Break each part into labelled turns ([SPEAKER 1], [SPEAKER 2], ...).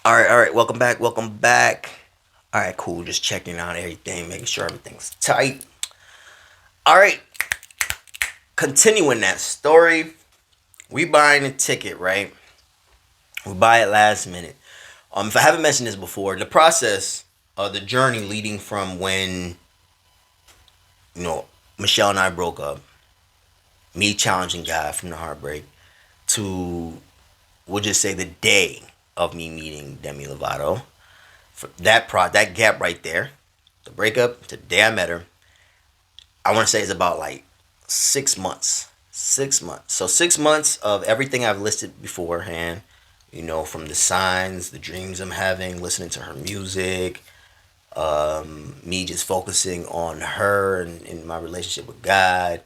[SPEAKER 1] All right. Welcome back. All right, cool. Just checking out everything, making sure everything's tight. All right, continuing that story. We buying a ticket, right? We buy it last minute. If I haven't mentioned this before, the process of the journey leading from when you know Michelle and I broke up, me challenging God from the heartbreak, to we'll just say the day of me meeting Demi Lovato. For that gap right there, the breakup to the day I met her, I want to say it's about like 6 months. 6 months. So 6 months of everything I've listed beforehand. From the signs, the dreams I'm having, listening to her music, me just focusing on her and my relationship with God.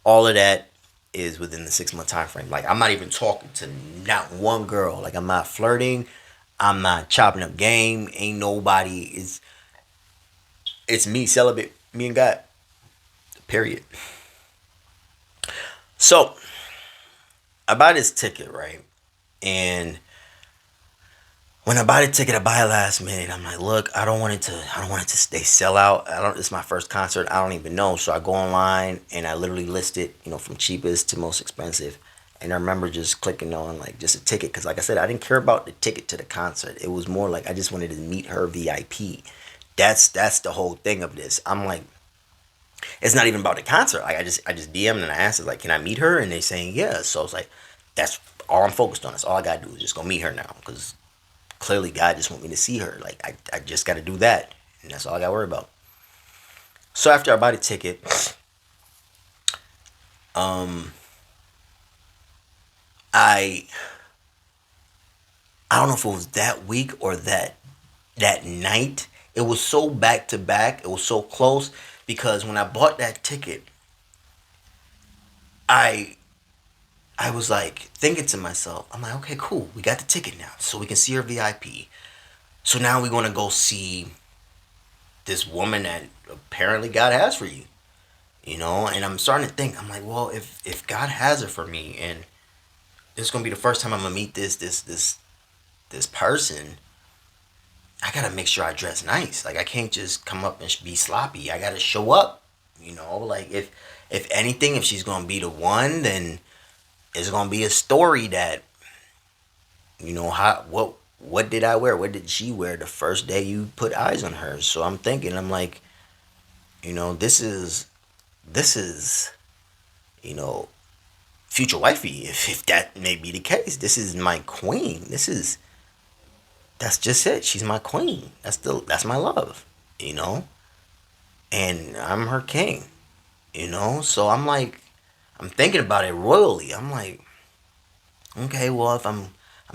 [SPEAKER 1] All of that is within the 6 month time frame. Like I'm not even talking to not one girl. Like I'm not flirting. I'm not chopping up game. Ain't nobody. It's me celibate, me and God. Period. So I buy this ticket, right? And when I buy the ticket, I buy it last minute. I'm like, look, I don't want it to stay sell out. I don't. It's my first concert. I don't even know. So I go online and I literally list it, from cheapest to most expensive. And I remember just clicking on like just a ticket because, like I said, I didn't care about the ticket to the concert. It was more like I just wanted to meet her VIP. That's the whole thing of this. I'm like, it's not even about the concert. Like I just DM'd and I asked, like, can I meet her? And they saying yeah. So it's like, that's all I'm focused on. That's all I gotta do is just go meet her now. Because clearly God just want me to see her. Like I just gotta do that. And that's all I gotta worry about. So after I buy the ticket, um, I I don't know if it was that week or that night. It was so back to back. It was so close because when I bought that ticket, I I was like thinking to myself, I'm like, okay, cool. We got the ticket now, so we can see her VIP. So now we're gonna go see this woman that apparently God has for you. And I'm starting to think, I'm like, well, if God has her for me, and this is gonna be the first time I'm gonna meet this person, I gotta make sure I dress nice. Like I can't just come up and be sloppy. I gotta show up. Like if anything, if she's gonna be the one, then it's gonna be a story that how what did I wear? What did she wear the first day you put eyes on her? So I'm thinking, I'm like, this is you know future wifey. If that may be the case, this is my queen. That's just it. She's my queen. That's my love. You know, and I'm her king. So I'm like, I'm thinking about it royally. I'm like, okay, well, if I'm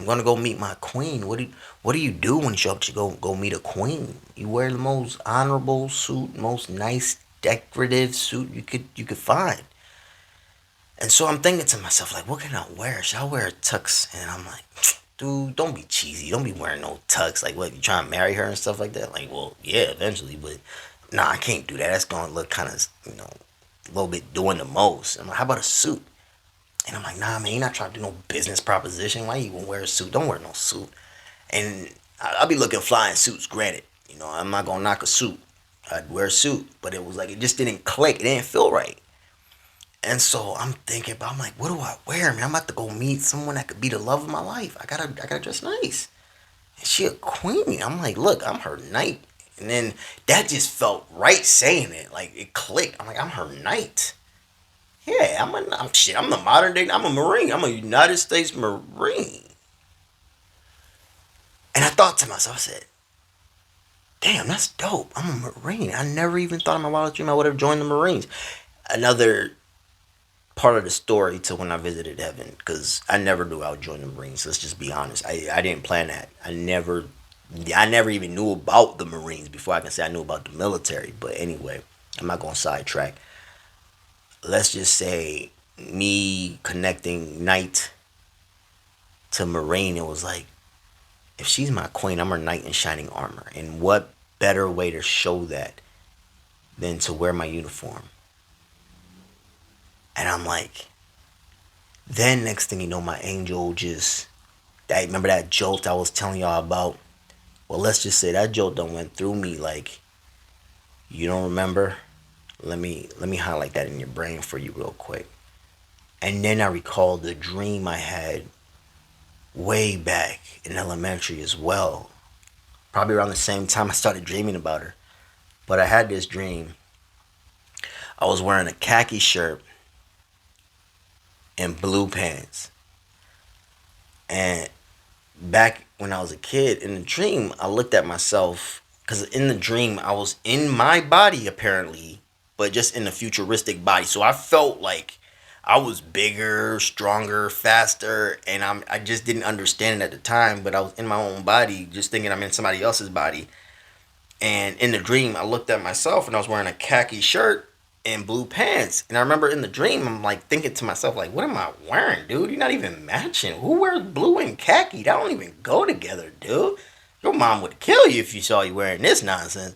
[SPEAKER 1] gonna go meet my queen. What do you do when you show up to go meet a queen? You wear the most honorable suit, most nice decorative suit you could find. And so I'm thinking to myself, like, what can I wear? Should I wear a tux? And I'm like, dude, don't be cheesy. Don't be wearing no tux. Like, what, you trying to marry her and stuff like that? Like, well, yeah, eventually, but nah, I can't do that. That's gonna look kind of, a little bit doing the most. I'm like, how about a suit? And I'm like, nah, man, you're not trying to do no business proposition. Why you even wear a suit? Don't wear no suit. And I'll be looking fly in suits, granted. I'm not gonna knock a suit. I'd wear a suit, but it was like it just didn't click. It didn't feel right. And so I'm thinking about, I'm like, what do I wear, man? I'm about to go meet someone that could be the love of my life. I gotta dress nice. And she a queen. I'm like, look, I'm her knight. And then that just felt right saying it. Like it clicked. I'm like, I'm her knight. Yeah, I'm the modern day. I'm a Marine. I'm a United States Marine. And I thought to myself, I said, damn, that's dope. I'm a Marine. I never even thought in my wildest dream I would have joined the Marines. Another part of the story to when I visited heaven, because I never knew I would join the Marines. Let's just be honest. I didn't plan that. I never even knew about the Marines before I can say I knew about the military. But anyway, I'm not gonna sidetrack. Let's just say me connecting knight to Marine, it was like, if she's my queen, I'm her knight in shining armor. And what better way to show that than to wear my uniform? And I'm like, then next thing you know, my angel just, that remember that jolt I was telling y'all about? Well, let's just say that joke done went through me like you don't remember. Let me highlight that in your brain for you real quick. And then I recalled the dream I had way back in elementary as well. Probably around the same time I started dreaming about her. But I had this dream. I was wearing a khaki shirt and blue pants. And back when I was a kid, in the dream, I looked at myself. Because in the dream, I was in my body apparently, but just in a futuristic body. So I felt like I was bigger, stronger, faster, and I just didn't understand it at the time. But I was in my own body, just thinking I'm in somebody else's body. And in the dream, I looked at myself and I was wearing a khaki shirt and blue pants. And I remember in the dream, I'm like thinking to myself, like, what am I wearing, dude? You're not even matching. Who wears blue and khaki? That don't even go together, dude. Your mom would kill you if you saw you wearing this nonsense.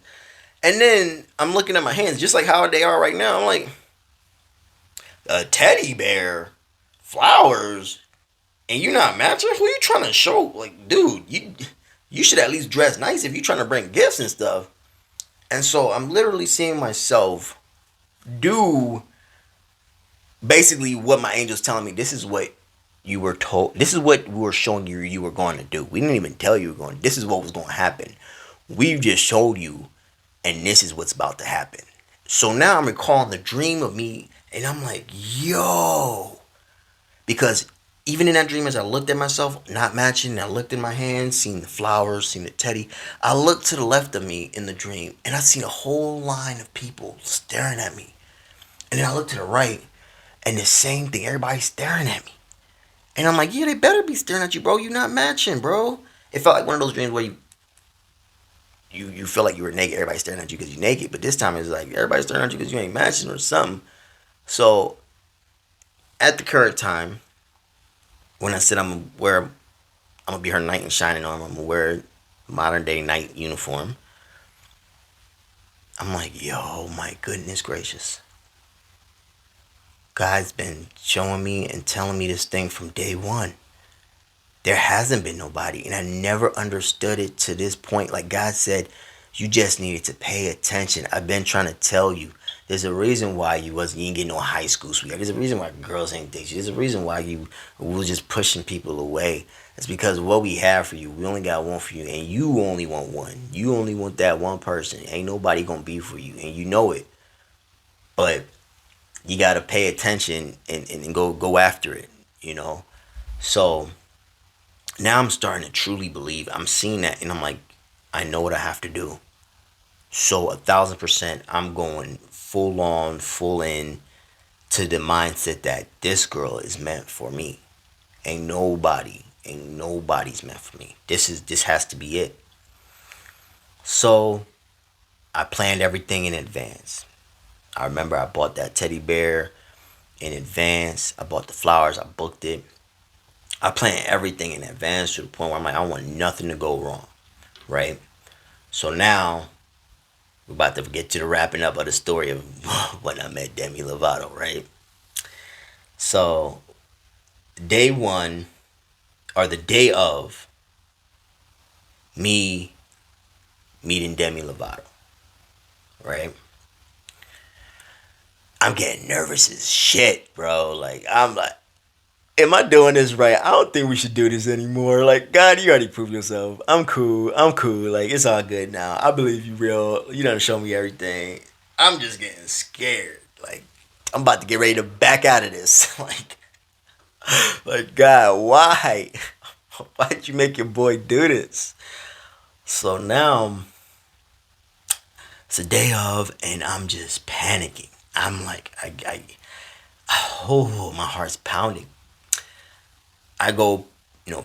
[SPEAKER 1] And then I'm looking at my hands, just like how they are right now. I'm like, a teddy bear, flowers, and you're not matching? Who you trying to show? Like, dude, you should at least dress nice if you're trying to bring gifts and stuff. And so I'm literally seeing myself do basically what my angel's telling me. This is what you were told. This is what we were showing you were going to do. We didn't even tell you were going. This is what was going to happen. We've just showed you, and this is what's about to happen. So now I'm recalling the dream of me, and I'm like, yo, because even in that dream, as I looked at myself, not matching, I looked in my hands, seen the flowers, seen the teddy. I looked to the left of me in the dream, and I seen a whole line of people staring at me. And then I looked to the right, and the same thing, everybody's staring at me. And I'm like, yeah, they better be staring at you, bro. You not matching, bro. It felt like one of those dreams where you feel like you were naked. Everybody's staring at you because you're naked. But this time it's like everybody's staring at you because you ain't matching or something. So at the current time, when I said I'm gonna be her knight in shining armor, I'm gonna wear modern day knight uniform. I'm like, yo, my goodness gracious. God's been showing me and telling me this thing from day one. There hasn't been nobody, and I never understood it to this point. Like God said, you just needed to pay attention. I've been trying to tell you. There's a reason why you ain't getting no high school sweetheart. There's a reason why girls ain't dating you. There's a reason why you was just pushing people away. It's because what we have for you, we only got one for you, and you only want one. You only want that one person. Ain't nobody gonna be for you, and you know it. But you gotta pay attention and go after it. You know. So now I'm starting to truly believe. I'm seeing that, and I'm like, I know what I have to do. So 1,000%, I'm going full on, full in to the mindset that this girl is meant for me. Ain't nobody's meant for me. This has to be it. So I planned everything in advance. I remember I bought that teddy bear in advance. I bought the flowers. I booked it. I planned everything in advance to the point where I'm like, I want nothing to go wrong, right? So now we're about to get to the wrapping up of the story of when I met Demi Lovato, right? So day one, or the day of me meeting Demi Lovato, right? I'm getting nervous as shit, bro. Like I'm like, am I doing this right? I don't think we should do this anymore. Like, God, you already proved yourself. I'm cool. I'm cool. Like, it's all good now. I believe you real. You done show me everything. I'm just getting scared. Like, I'm about to get ready to back out of this. like God, why? Why'd you make your boy do this? So now it's a day of, and I'm just panicking. I'm like, oh, my heart's pounding. I go,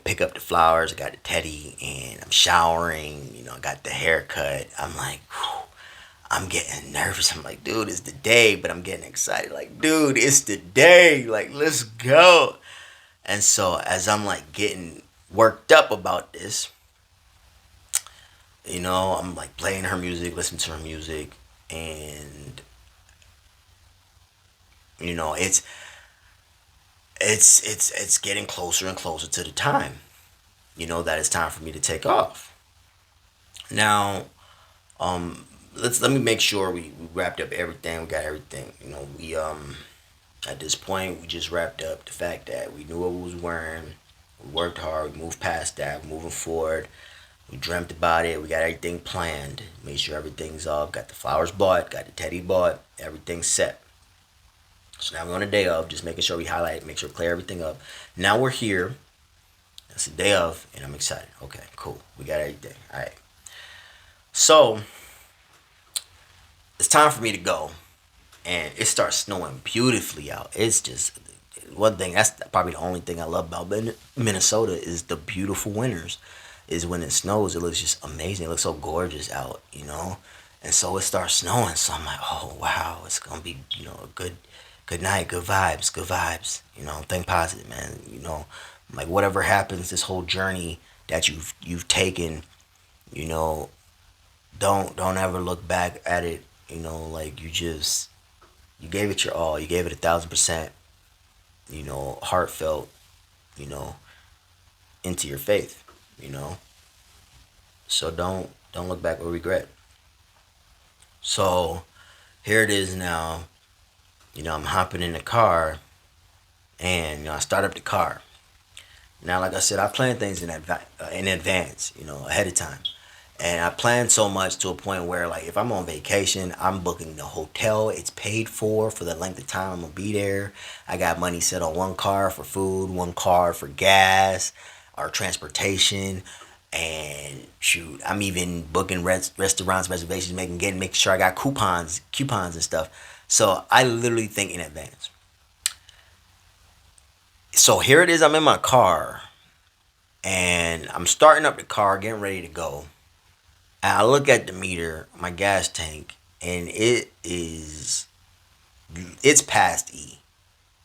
[SPEAKER 1] pick up the flowers. I got the teddy, and I'm showering. I got the haircut. I'm like, whew, I'm getting nervous. I'm like, dude, it's the day, but I'm getting excited. Like, dude, it's the day. Like, let's go. And so as I'm like getting worked up about this, I'm like playing her music, listening to her music, and it's it's getting closer and closer to the time, that it's time for me to take off. Now, let me make sure we wrapped up everything. We got everything. We at this point we just wrapped up the fact that we knew what we was wearing. We worked hard. We moved past that. Moving forward. We dreamt about it. We got everything planned. Made sure everything's up. Got the flowers bought. Got the teddy bought. Everything's set. So now we're on the day of, just making sure we highlight, make sure we clear everything up. Now we're here. It's the day of, and I'm excited. Okay, cool. We got everything. All right. So it's time for me to go, and it starts snowing beautifully out. It's just one thing. That's probably the only thing I love about Minnesota is the beautiful winters. Is when it snows, it looks just amazing. It looks so gorgeous out, And so it starts snowing. So I'm like, oh wow, it's gonna be a good night, good vibes. Think positive, man. Like whatever happens, this whole journey that you've taken, you know, don't ever look back at it. Like you gave it your all. You gave it 1,000%. Heartfelt. You know, into your faith. You know, so don't look back with regret. So here it is now. I'm hopping in the car, and I start up the car. Now, like I said, I plan things in advance, ahead of time. And I plan so much to a point where, like, if I'm on vacation, I'm booking the hotel. It's paid for the length of time I'm gonna be there. I got money set on one car for food, one car for gas or transportation, and shoot, I'm even booking restaurants, reservations, making sure I got coupons and stuff. So I literally think in advance. So here it is. I'm in my car, and I'm starting up the car, getting ready to go. And I look at the meter, my gas tank, and it's past E.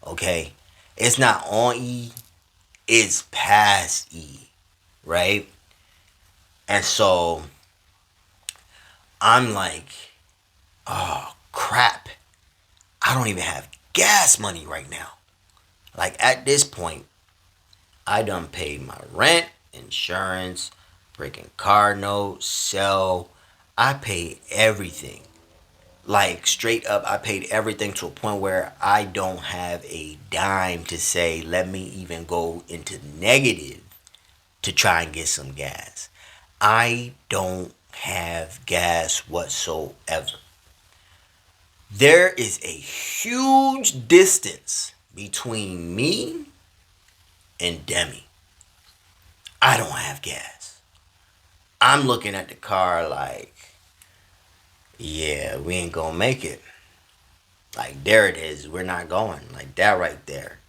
[SPEAKER 1] Okay, it's not on E, it's past E, right? And so I'm like, oh crap, I don't even have gas money right now. Like at this point, I done paid my rent, insurance, breaking car notes, cell. I paid everything. Like straight up, I paid everything to a point where I don't have a dime to say, let me even go into negative to try and get some gas. I don't have gas whatsoever. There is a huge distance between me and Demi. I don't have gas. I'm looking at the car like, yeah, we ain't gonna make it. Like, there it is. We're not going. Like, that right there.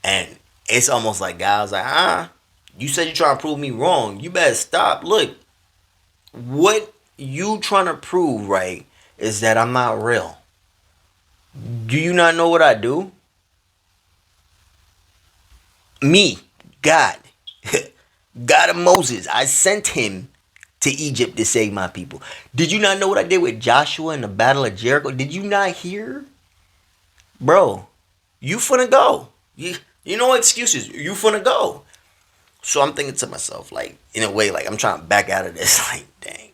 [SPEAKER 1] And it's almost like God was like, you said you're trying to prove me wrong. You better stop. Look, what you trying to prove, right, is that I'm not real. Do you not know what I do? Me, God, God of Moses, I sent him to Egypt to save my people. Did you not know what I did with Joshua in the Battle of Jericho? Did you not hear? Bro, you finna go. You know excuses. You finna go. So I'm thinking to myself, like, in a way, like, I'm trying to back out of this. Like, dang.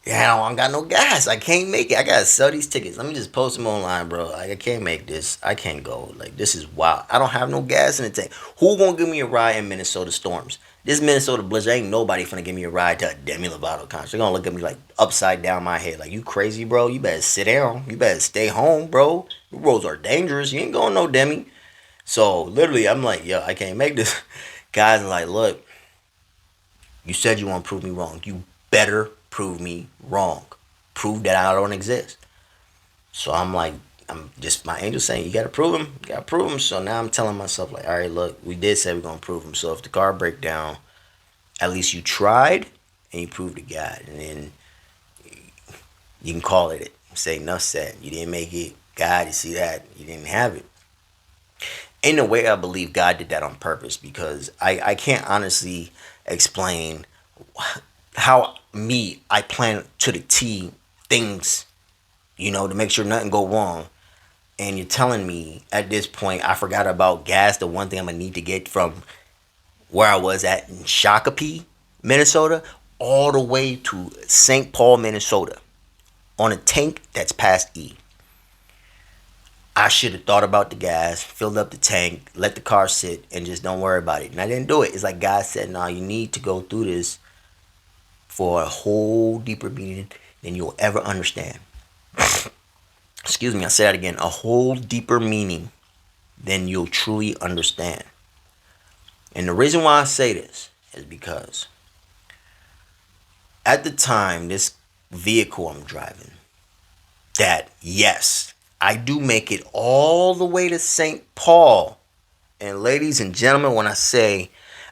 [SPEAKER 1] Yeah, I don't got no gas. I can't make it. I gotta sell these tickets. Let me just post them online, bro. Like, I can't make this. I can't go. Like, this is wild. I don't have no gas in the tank. Who gonna give me a ride in Minnesota storms? This Minnesota blizzard, ain't nobody finna give me a ride to a Demi Lovato concert. They're gonna look at me like upside down my head. Like, you crazy, bro? You better sit down. You better stay home, bro. The roads are dangerous. You ain't going no Demi. So, literally, I'm like, yo, I can't make this. Guys are like, look, you said you want to prove me wrong. You better prove me wrong. Prove that I don't exist. So I'm like, I'm just my angel saying, you gotta prove him. You gotta prove him. So now I'm telling myself, like, all right, look, we did say we're gonna prove him. So if the car break down, at least you tried and you proved to God. And then you can call it. Say enough said. You didn't make it. God, you see that? You didn't have it. In a way, I believe God did that on purpose because I can't honestly explain how I plan to the T things, to make sure nothing go wrong. And you're telling me at this point I forgot about gas, the one thing I'm gonna need to get from where I was at in Shakopee, Minnesota, all the way to St. Paul, Minnesota on a tank that's past E. I should have thought about the gas, filled up the tank, let the car sit, and just don't worry about it. And I didn't do it. It's like God said, "No, you need to go through this for a whole deeper meaning than you'll ever understand." Excuse me, I say that again. A whole deeper meaning than you'll truly understand. And the reason why I say this is because at the time, this vehicle I'm driving, that, yes, I do make it all the way to St. Paul. And ladies and gentlemen, when I say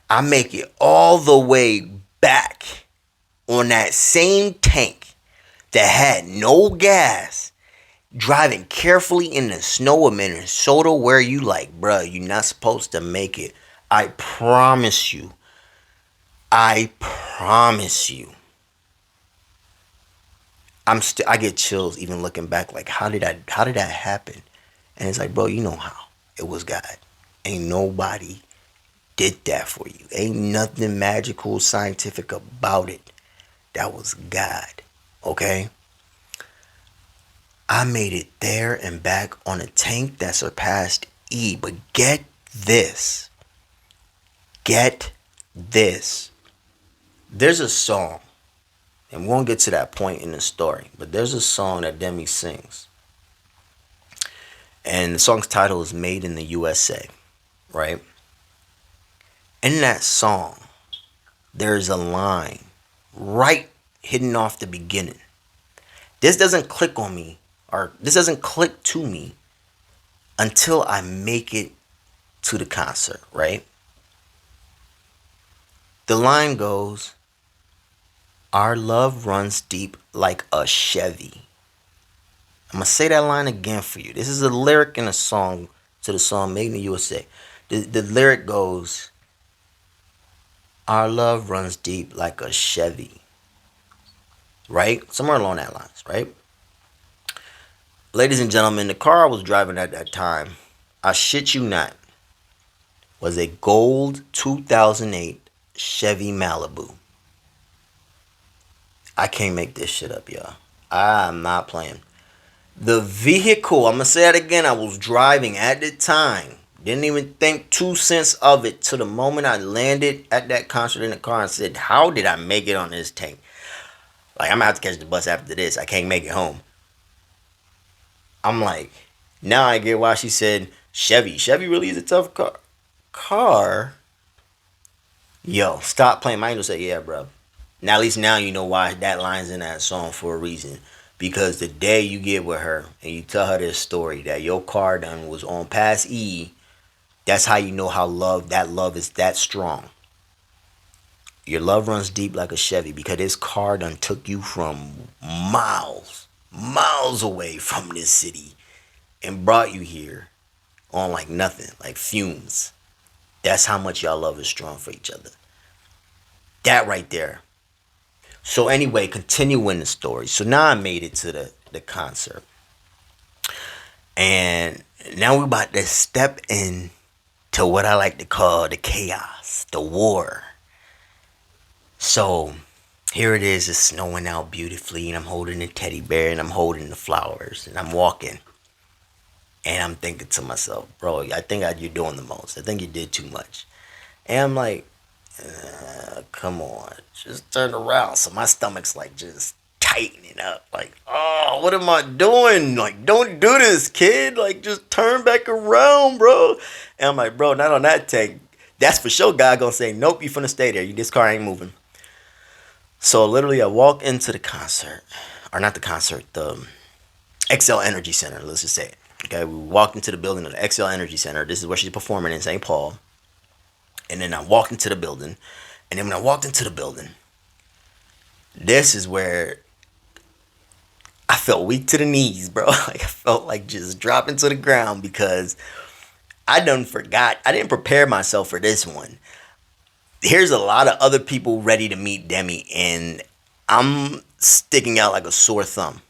[SPEAKER 1] I make it all the way back on that same tank that had no gas, driving carefully in the snow of Minnesota, where you like, bruh, you're not supposed to make it. I promise you. I promise you. I get chills even looking back. Like, how did that happen? And it's like, bro, you know how. It was God. Ain't nobody did that for you. Ain't nothing magical, scientific about it. That was God. Okay? I made it there and back on a tank that surpassed E. But get this. Get this. There's a song, and we won't get to that point in the story, but there's a song that Demi sings. And the song's title is Made in the USA, right? In that song, there's a line right hidden off the beginning. This doesn't click on me, or this doesn't click to me until I make it to the concert, right? The line goes, "Our love runs deep like a Chevy." I'm going to say that line again for you. This is a lyric in a song, to the song Made in the USA. The lyric goes, "Our love runs deep like a Chevy." Right? Somewhere along that lines, right? Ladies and gentlemen, the car I was driving at that time, I shit you not, was a gold 2008 Chevy Malibu. I can't make this shit up, y'all. I'm not playing. The vehicle, I'm going to say that again, I was driving at the time. Didn't even think 2 cents of it till the moment I landed at that concert in the car and said, how did I make it on this tank? Like, I'm going to have to catch the bus after this. I can't make it home. I'm like, now I get why she said Chevy. Chevy really is a tough car. Yo, stop playing. My angel said, yeah, bro. Now, at least now you know why that line's in that song for a reason. Because the day you get with her and you tell her this story that your car done was on past E, that's how you know how that love is that strong. Your love runs deep like a Chevy because this car done took you from miles away from this city and brought you here on like nothing, like fumes. That's how much y'all love is strong for each other. That right there. So anyway, continuing the story. So now I made it to the concert. And now we're about to step in to what I like to call the chaos, the war. So here it is, it's snowing out beautifully, and I'm holding the teddy bear, and I'm holding the flowers, and I'm walking. And I'm thinking to myself, bro, I think you're doing the most. I think you did too much. And I'm like, come on, just turn around. So my stomach's like just tightening up. Like, oh, what am I doing? Like, don't do this, kid. Like, just turn back around, bro. And I'm like, bro, not on that tank. That's for sure. God gonna say, nope, you finna stay there. This car ain't moving. So literally, I walk into the concert, or not the concert, the XL Energy Center. Let's just say it. Okay, we walked into the building of the XL Energy Center. This is where she's performing in St. Paul. And then I walked into the building. And then when I walked into the building, this is where I felt weak to the knees, bro. Like, I felt like just dropping to the ground because I done forgot. I didn't prepare myself for this one. Here's a lot of other people ready to meet Demi, and I'm sticking out like a sore thumb.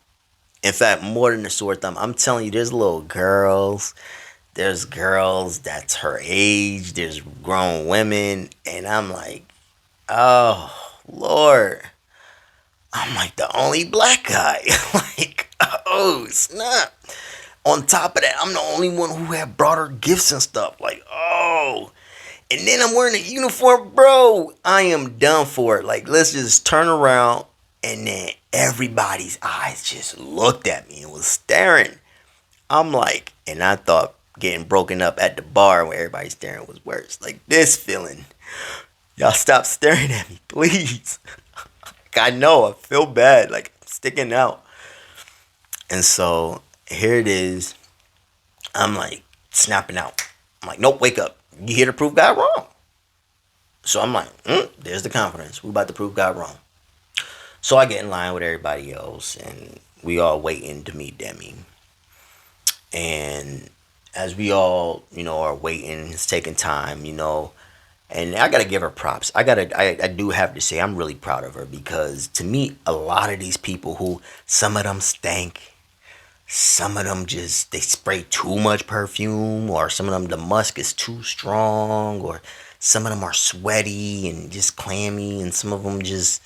[SPEAKER 1] In fact, more than a sore thumb. I'm telling you, there's little girls. There's girls that's her age. There's grown women. And I'm like, oh, Lord. I'm like the only black guy. Like, oh snap. On top of that, I'm the only one who had brought her gifts and stuff. Like, oh. And then I'm wearing a uniform, bro. I am done for it. Like, let's just turn around. And then everybody's eyes just looked at me and was staring. I'm like, and I thought getting broken up at the bar where everybody's staring was worse. Like, this feeling. Y'all stop staring at me, please. I know, I feel bad. Like, I'm sticking out. And so, here it is. I'm like, snapping out. I'm like, nope, wake up. You here to prove God wrong. So I'm like, there's the confidence. We about to prove God wrong. So I get in line with everybody else, and we all waiting to meet Demi. And as we all, are waiting, it's taking time, and I gotta give her props. I do have to say I'm really proud of her because to meet a lot of these people who some of them stank, some of them just they spray too much perfume, or some of them the musk is too strong, or some of them are sweaty and just clammy, and some of them just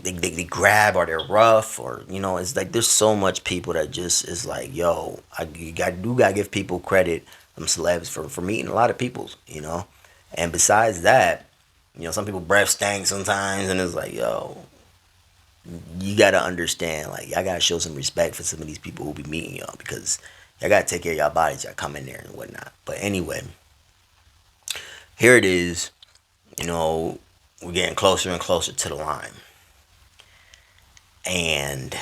[SPEAKER 1] they grab or they're rough, or it's like there's so much people that just is like, yo, you gotta give people credit, them celebs, for meeting a lot of people, and besides that, some people breath stank sometimes, and it's like, yo, you gotta understand, like, y'all gotta show some respect for some of these people who be meeting y'all, because y'all gotta take care of y'all bodies, y'all come in there and whatnot. But anyway, here it is, we're getting closer and closer to the line. And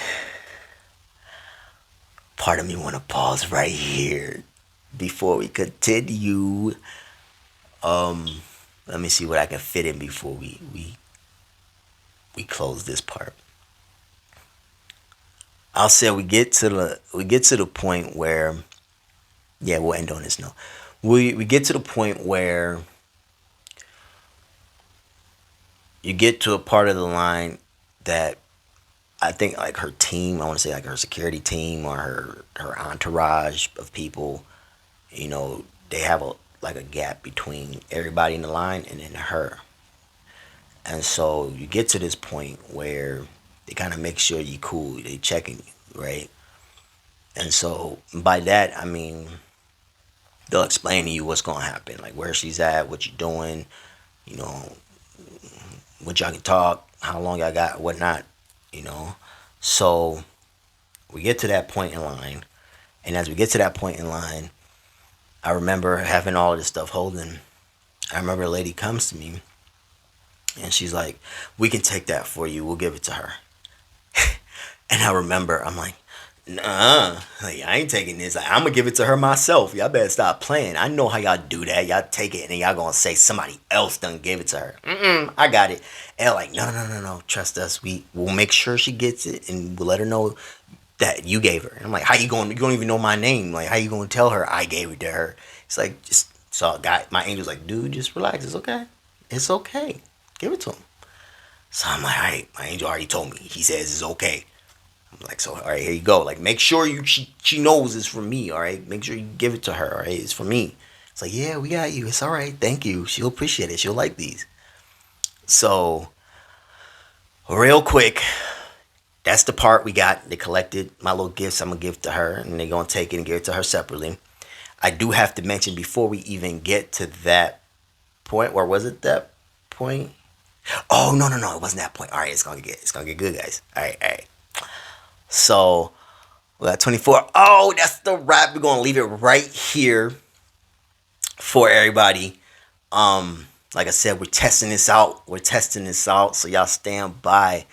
[SPEAKER 1] part of me want to pause right here before we continue. Let me see what I can fit in before we close this part. I'll say we get to the point where, yeah, we'll end on this note. We get to the point where you get to a part of the line that I think, like, her team, I want to say like her security team or her entourage of people, they have a gap between everybody in the line and then her. And so you get to this point where they kind of make sure you cool, they checking you, right? And so by that I mean they'll explain to you what's gonna happen, like where she's at, what you're doing, you know, what y'all can talk, how long y'all got, whatnot, you know. So we get to that point in line, and as we get to that point in line, I remember having all this stuff holding. I remember a lady comes to me, and she's like, "We can take that for you. We'll give it to her." And I remember, I'm like, "Nah, like, I ain't taking this. Like, I'm gonna give it to her myself. Y'all better stop playing. I know how y'all do that. Y'all take it and then y'all gonna say somebody else done gave it to her. I got it." And they're like, "No, no, no, no. Trust us. We'll make sure she gets it, and we'll let her know that you gave her." And I'm like, "How you going? You don't even know my name. Like, how you gonna tell her I gave it to her?" It's like, just so my angel's like, "Dude, just relax. It's okay. It's okay. Give it to him." So I'm like, "All right, my angel already told me. He says it's okay." I'm like, "So, all right, here you go. Like, make sure she knows it's from me. All right, make sure you give it to her. All right, it's for me." It's like, "Yeah, we got you. It's all right. Thank you. She'll appreciate it. She'll like these." So, real quick, that's the part we got. They collected my little gifts. I'm gonna give to her, and they're gonna take it and give it to her separately. I do have to mention before we even get to that point, or was it that point? Oh, no, no, no, it wasn't that point. All right, it's gonna get good, guys. All right, all right. So we got 24. Oh, that's the wrap. We're gonna leave it right here for everybody. Like I said, we're testing this out. So y'all stand by.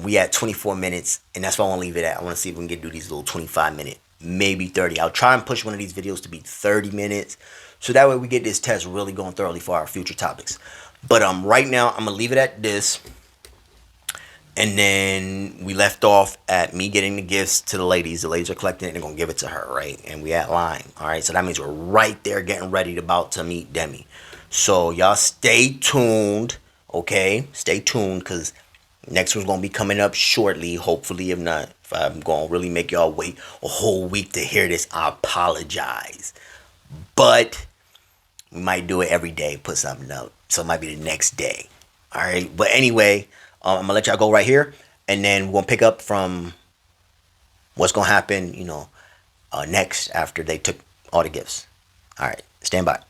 [SPEAKER 1] We at 24 minutes, and that's where I want to leave it at. I want to see if we can get do these little 25-minute, maybe 30. I'll try and push one of these videos to be 30 minutes, so that way we get this test really going thoroughly for our future topics. But right now I'm gonna leave it at this, and then we left off at me getting the gifts to the ladies. The ladies are collecting it and they're gonna give it to her, right? And we at line. All right, so that means we're right there getting ready about to meet Demi. So y'all stay tuned, okay? Stay tuned, because next one's gonna be coming up shortly, hopefully. If not, if I'm gonna really make y'all wait a whole week to hear this, I apologize. But we might do it every day, put something up. So it might be the next day. All right, but anyway, I'm gonna let y'all go right here, and then we'll pick up from what's gonna happen, next after they took all the gifts. All right, stand by.